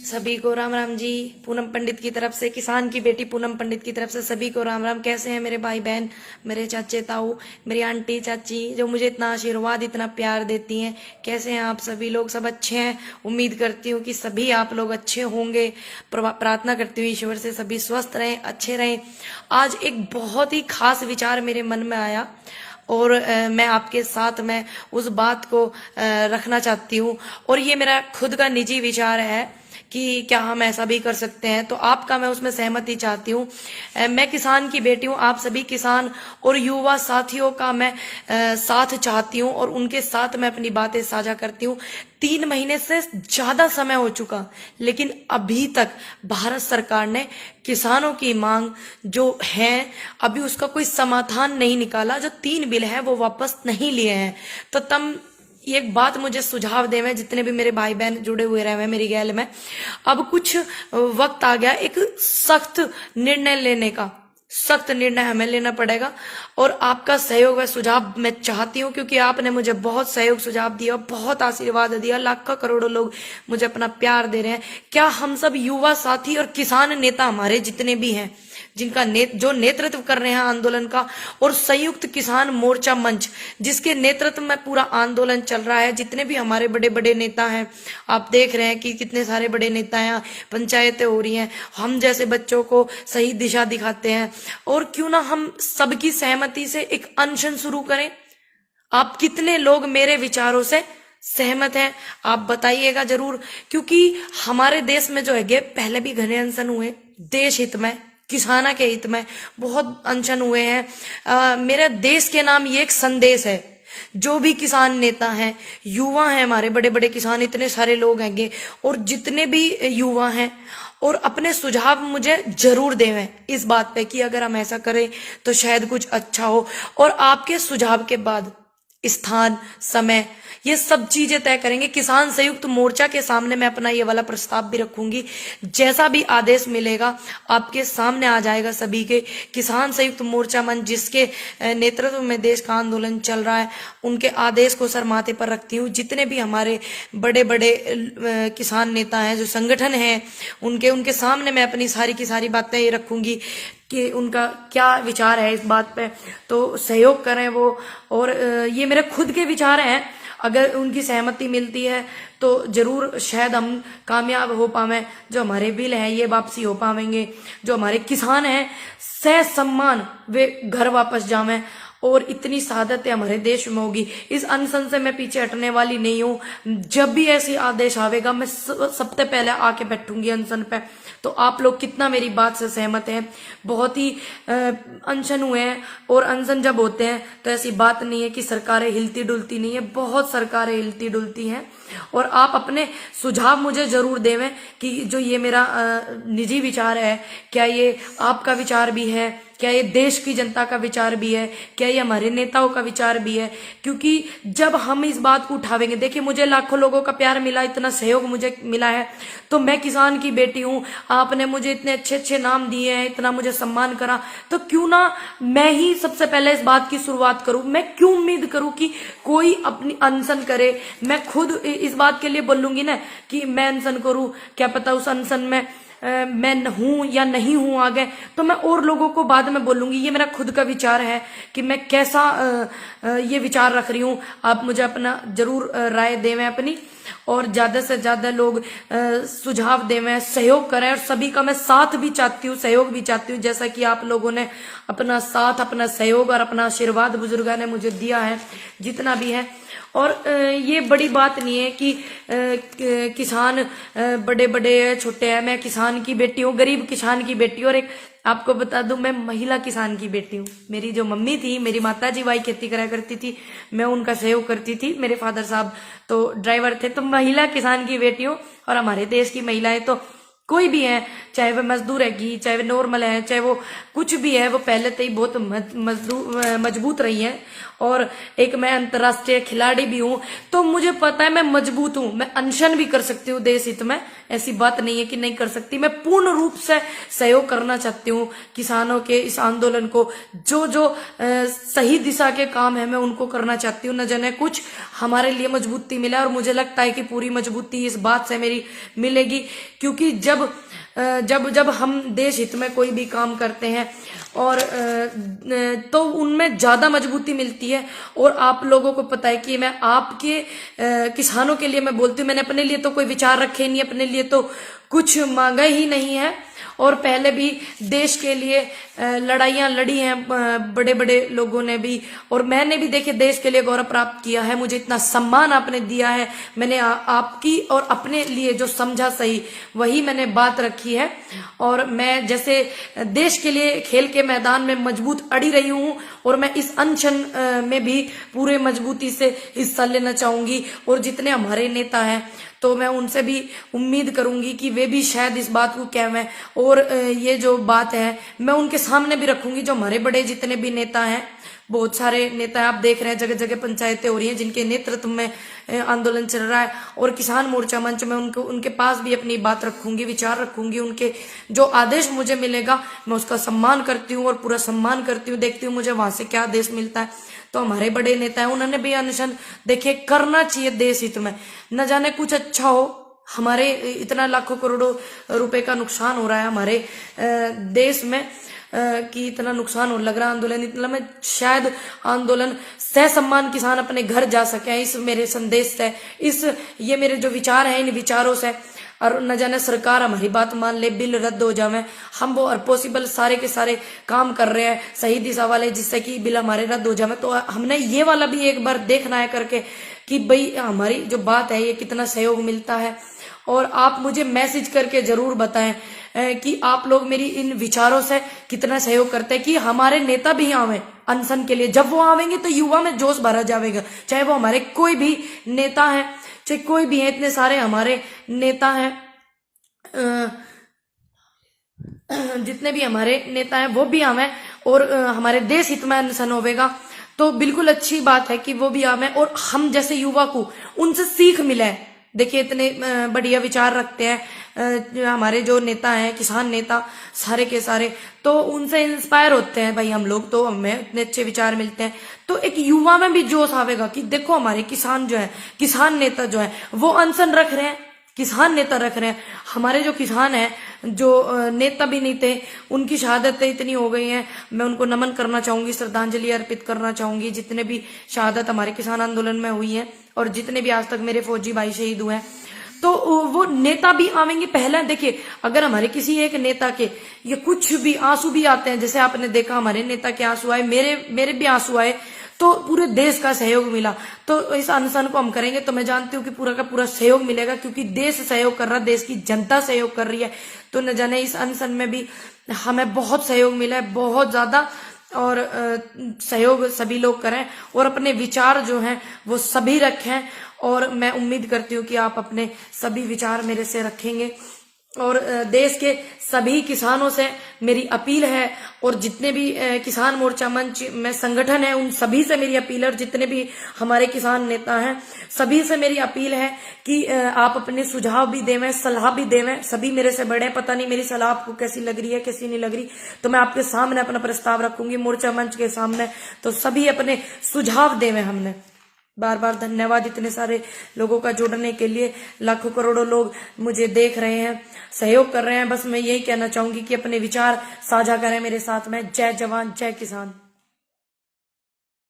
सभी को राम राम जी। पूनम पंडित की तरफ से, किसान की बेटी पूनम पंडित की तरफ से सभी को राम राम। कैसे हैं मेरे भाई बहन, मेरे चाचे ताऊ, मेरी आंटी चाची जो मुझे इतना आशीर्वाद इतना प्यार देती हैं। कैसे हैं आप सभी लोग? सब अच्छे हैं? उम्मीद करती हूँ कि सभी आप लोग अच्छे होंगे। प्रार्थना करती हूँ ईश्वर से सभी स्वस्थ रहें, अच्छे रहें। आज एक बहुत ही खास विचार मेरे मन में आया और मैं आपके साथ मैं उस बात को रखना चाहती हूँ। और ये मेरा खुद का निजी विचार है कि क्या हम ऐसा भी कर सकते हैं, तो आपका मैं उसमें सहमति चाहती हूँ। मैं किसान की बेटी हूँ, आप सभी किसान और युवा साथियों का मैं साथ चाहती हूँ और उनके साथ मैं अपनी बातें साझा करती हूँ। 3 महीने से ज्यादा समय हो चुका, लेकिन अभी तक भारत सरकार ने किसानों की मांग जो है अभी उसका कोई समाधान नहीं निकाला। जो 3 बिल है वो वापस नहीं लिए हैं। तो तब एक बात मुझे सुझाव देवे, जितने भी मेरे भाई बहन जुड़े हुए रहे हैं मेरी गैल में, अब कुछ वक्त आ गया एक सख्त निर्णय लेने का। सख्त निर्णय हमें लेना पड़ेगा और आपका सहयोग व सुझाव मैं चाहती हूँ, क्योंकि आपने मुझे बहुत सहयोग सुझाव दिया, बहुत आशीर्वाद दिया। लाखों करोड़ों लोग मुझे अपना प्यार दे रहे हैं। क्या हम सब युवा साथी और किसान नेता हमारे जितने भी हैं, जिनका जो नेतृत्व कर रहे हैं आंदोलन का, और संयुक्त किसान मोर्चा मंच जिसके नेतृत्व में पूरा आंदोलन चल रहा है, जितने भी हमारे बड़े बड़े नेता हैं, आप देख रहे हैं कि कितने सारे बड़े नेता हैं, पंचायतें हो रही हैं, हम जैसे बच्चों को सही दिशा दिखाते हैं। और क्यों ना हम सबकी सहमति से एक अनशन शुरू करें। आप कितने लोग मेरे विचारों से सहमत हैं आप बताइएगा जरूर, क्योंकि हमारे देश में जो है पहले भी घने अनशन हुए, देश हित में किसाना के हित में बहुत अनशन हुए हैं। मेरे देश के नाम ये एक संदेश है। जो भी किसान नेता हैं, युवा हैं, हमारे बड़े बड़े किसान इतने सारे लोग हैंगे, और जितने भी युवा हैं, और अपने सुझाव मुझे जरूर देवें इस बात पे कि अगर हम ऐसा करें तो शायद कुछ अच्छा हो। और आपके सुझाव के बाद स्थान, समय, ये सब चीजें तय करेंगे। किसान संयुक्त मोर्चा के सामने मैं अपना ये वाला प्रस्ताव भी रखूंगी। जैसा भी आदेश मिलेगा आपके सामने आ जाएगा सभी के। किसान संयुक्त मोर्चा मंच जिसके नेतृत्व में देश का आंदोलन चल रहा है, उनके आदेश को सर माथे पर रखती हूँ। जितने भी हमारे बड़े बड़े किसान नेता हैं, जो संगठन हैं, उनके सामने मैं अपनी सारी की सारी बातें ये रखूंगी कि उनका क्या विचार है इस बात पे, तो सहयोग करें वो। और ये मेरे खुद के विचार हैं, अगर उनकी सहमति मिलती है तो जरूर शायद हम कामयाब हो पावे। जो हमारे बिल हैं ये वापसी हो पावेंगे, जो हमारे किसान हैं सह सम्मान वे घर वापस जावें, और इतनी शहादतें हमारे देश में होगी। इस अनशन से मैं पीछे हटने वाली नहीं हूँ। जब भी ऐसी आदेश आवेगा मैं सबसे पहले आके बैठूंगी अनशन पे। तो आप लोग कितना मेरी बात से सहमत हैं? बहुत ही अनशन हुए हैं, और अनशन जब होते हैं तो ऐसी बात नहीं है कि सरकारें हिलती डुलती नहीं है, बहुत सरकारें हिलती डुलती हैं। और आप अपने सुझाव मुझे जरूर देवें कि जो ये मेरा निजी विचार है, क्या ये आपका विचार भी है, क्या ये देश की जनता का विचार भी है, क्या ये हमारे नेताओं का विचार भी है। क्योंकि जब हम इस बात को उठावेंगे, देखिए मुझे लाखों लोगों का प्यार मिला, इतना सहयोग मुझे मिला है, तो मैं किसान की बेटी हूँ, आपने मुझे इतने अच्छे अच्छे नाम दिए हैं, इतना मुझे सम्मान करा, तो क्यों ना मैं ही सबसे पहले इस बात की शुरुआत करूं। मैं क्यों उम्मीद करूं कि कोई अपनी अनशन करे? मैं खुद इस बात के लिए बोलूंगी ना कि मैं अनशन करूं, क्या पता उस अनशन में मैं हूं या नहीं हूं आगे, तो मैं और लोगों को बाद में बोलूंगी। ये मेरा खुद का विचार है कि मैं कैसा ये विचार रख रही हूं। आप मुझे अपना जरूर राय देवें अपनी, और ज्यादा से ज्यादा लोग सुझाव देवें, सहयोग करें। और सभी का मैं साथ भी चाहती हूँ, सहयोग भी चाहती हूँ, जैसा कि आप लोगों ने अपना साथ, अपना सहयोग और अपना आशीर्वाद बुजुर्गों ने मुझे दिया है, जितना भी है। और ये बड़ी बात नहीं है कि किसान बड़े बड़े छोटे हैं। मैं किसान की बेटी हूँ, गरीब किसान की बेटी हूँ। और एक आपको बता दूं, मैं महिला किसान की बेटी हूँ। मेरी जो मम्मी थी, मेरी माता जी भाई खेती करा करती थी, मैं उनका सहयोग करती थी। मेरे फादर साहब तो ड्राइवर थे, तो महिला किसान की बेटी हूँ। और हमारे देश की महिलाएं तो कोई भी है, चाहे वह मजदूर है, चाहे वह नॉर्मल है, चाहे वो कुछ भी है, वो पहले से ही बहुत मजबूत रही है। और एक मैं अंतर्राष्ट्रीय खिलाड़ी भी हूँ, तो मुझे पता है मैं मजबूत हूँ, मैं अनशन भी कर सकती हूँ देश हित में, ऐसी बात नहीं है कि नहीं कर सकती। मैं पूर्ण रूप से सहयोग करना चाहती हूँ किसानों के इस आंदोलन को, जो जो सही दिशा के काम है मैं उनको करना चाहती हूँ। न जाने कुछ हमारे लिए मजबूती मिला, और मुझे लगता है कि पूरी मजबूती इस बात से मेरी मिलेगी, क्योंकि जब हम देश हित में कोई भी काम करते हैं और तो उनमें ज्यादा मजबूती मिलती है। और आप लोगों को पता है कि मैं आपके किसानों के लिए मैं बोलती हूँ, मैंने अपने लिए तो कोई विचार रखे नहीं, अपने लिए तो कुछ मांगा ही नहीं है। और पहले भी देश के लिए लड़ाइयां लड़ी हैं बड़े बड़े लोगों ने भी, और मैंने भी देखे देश के लिए गौरव प्राप्त किया है। मुझे इतना सम्मान आपने दिया है, मैंने आपकी और अपने लिए जो समझा सही वही मैंने बात रखी है। और मैं जैसे देश के लिए खेल के मैदान में मजबूत अड़ी रही हूं, और मैं इस अनशन में भी पूरे मजबूती से हिस्सा लेना चाहूंगी। और जितने हमारे नेता हैं तो मैं उनसे भी उम्मीद करूंगी कि वे भी शायद इस बात को कहें, और ये जो बात है मैं उनके सामने भी रखूंगी। जो हमारे बड़े जितने भी नेता हैं, बहुत सारे नेता आप देख रहे हैं, जगह जगह पंचायतें हो रही हैं जिनके नेतृत्व में आंदोलन चल रहा है, और किसान मोर्चा मंच में उनके पास भी अपनी बात रखूंगी, विचार रखूंगी। उनके जो आदेश मुझे मिलेगा मैं उसका सम्मान करती हूँ, और पूरा सम्मान करती हूँ, देखती हूँ मुझे वहां से क्या आदेश मिलता है। तो हमारे बड़े नेता है, उन्होंने भी अनशन देखिए करना चाहिए देश हित में, न जाने कुछ अच्छा हो। हमारे इतना लाखों करोड़ों रुपए का नुकसान हो रहा है हमारे देश में, कि इतना नुकसान हो लग रहा आंदोलन इतना में, शायद आंदोलन सह सम्मान किसान अपने घर जा सके इस मेरे संदेश से, ये मेरे जो विचार हैं इन विचारों से। और न जाने सरकार हमारी बात मान ले, बिल रद्द हो जावे। हम वो पॉसिबल सारे के सारे काम कर रहे हैं सही दिशा वाले, जिससे कि बिल हमारे रद्द हो जावे। तो हमने ये वाला भी एक बार देखना है करके कि भाई हमारी जो बात है ये कितना सहयोग मिलता है। और आप मुझे मैसेज करके जरूर बताएं कि आप लोग मेरी इन विचारों से कितना सहयोग करते हैं, कि हमारे नेता भी आवे अनशन के लिए। जब वो आवेंगे तो युवा में जोश भरा जाएगा, चाहे वो हमारे कोई भी नेता है, चाहे कोई भी है, इतने सारे हमारे नेता हैं, जितने भी हमारे नेता हैं वो भी आवे, और हमारे देश हित में अनशन होगा तो बिल्कुल अच्छी बात है कि वो भी आवे, और हम जैसे युवा को उनसे सीख मिले। देखिए इतने बढ़िया विचार रखते हैं हमारे जो नेता हैं, किसान नेता सारे के सारे, तो उनसे इंस्पायर होते हैं भाई हम लोग, तो हमें इतने अच्छे विचार मिलते हैं। तो एक युवा में भी जोश आवेगा कि देखो हमारे किसान जो है, किसान नेता जो है वो अनशन रख रहे हैं, किसान नेता रख रहे हैं। हमारे जो किसान हैं, जो नेता भी नहीं थे, उनकी शहादतें इतनी हो गई हैं, मैं उनको नमन करना चाहूंगी, श्रद्धांजलि अर्पित करना चाहूंगी। जितने भी शहादत हमारे किसान आंदोलन में हुई है, और जितने भी आज तक मेरे फौजी भाई शहीद हुए हैं, तो वो नेता भी आवेंगे। पहले देखिए अगर हमारे किसी एक नेता के ये कुछ भी आंसू भी आते हैं, जैसे आपने देखा हमारे नेता के आंसू आए, मेरे भी आंसू आए, तो पूरे देश का सहयोग मिला। तो इस अनशन को हम करेंगे तो मैं जानती हूँ कि पूरा का पूरा सहयोग मिलेगा, क्योंकि देश सहयोग कर रहा है, देश की जनता सहयोग कर रही है। तो न जाने इस अनशन में भी हमें बहुत सहयोग मिला है, बहुत ज्यादा। और सहयोग सभी लोग करें, और अपने विचार जो हैं वो सभी रखें, और मैं उम्मीद करती हूँ कि आप अपने सभी विचार मेरे से रखेंगे। और देश के सभी किसानों से मेरी अपील है, और जितने भी किसान मोर्चा मंच में संगठन है उन सभी से मेरी अपील है, और जितने भी हमारे किसान नेता हैं सभी से मेरी अपील है कि आप अपने सुझाव भी देवें, सलाह भी देवें। सभी मेरे से बड़े, पता नहीं मेरी सलाह आपको कैसी लग रही है, कैसी नहीं लग रही, तो मैं आपके सामने अपना प्रस्ताव रखूंगी मोर्चा मंच के सामने, तो सभी अपने सुझाव देवें। हमने बार बार धन्यवाद इतने सारे लोगों का जुड़ने के लिए। लाखों करोड़ों लोग मुझे देख रहे हैं, सहयोग कर रहे हैं। बस मैं यही कहना चाहूंगी कि अपने विचार साझा करें मेरे साथ में। जय जवान जय किसान।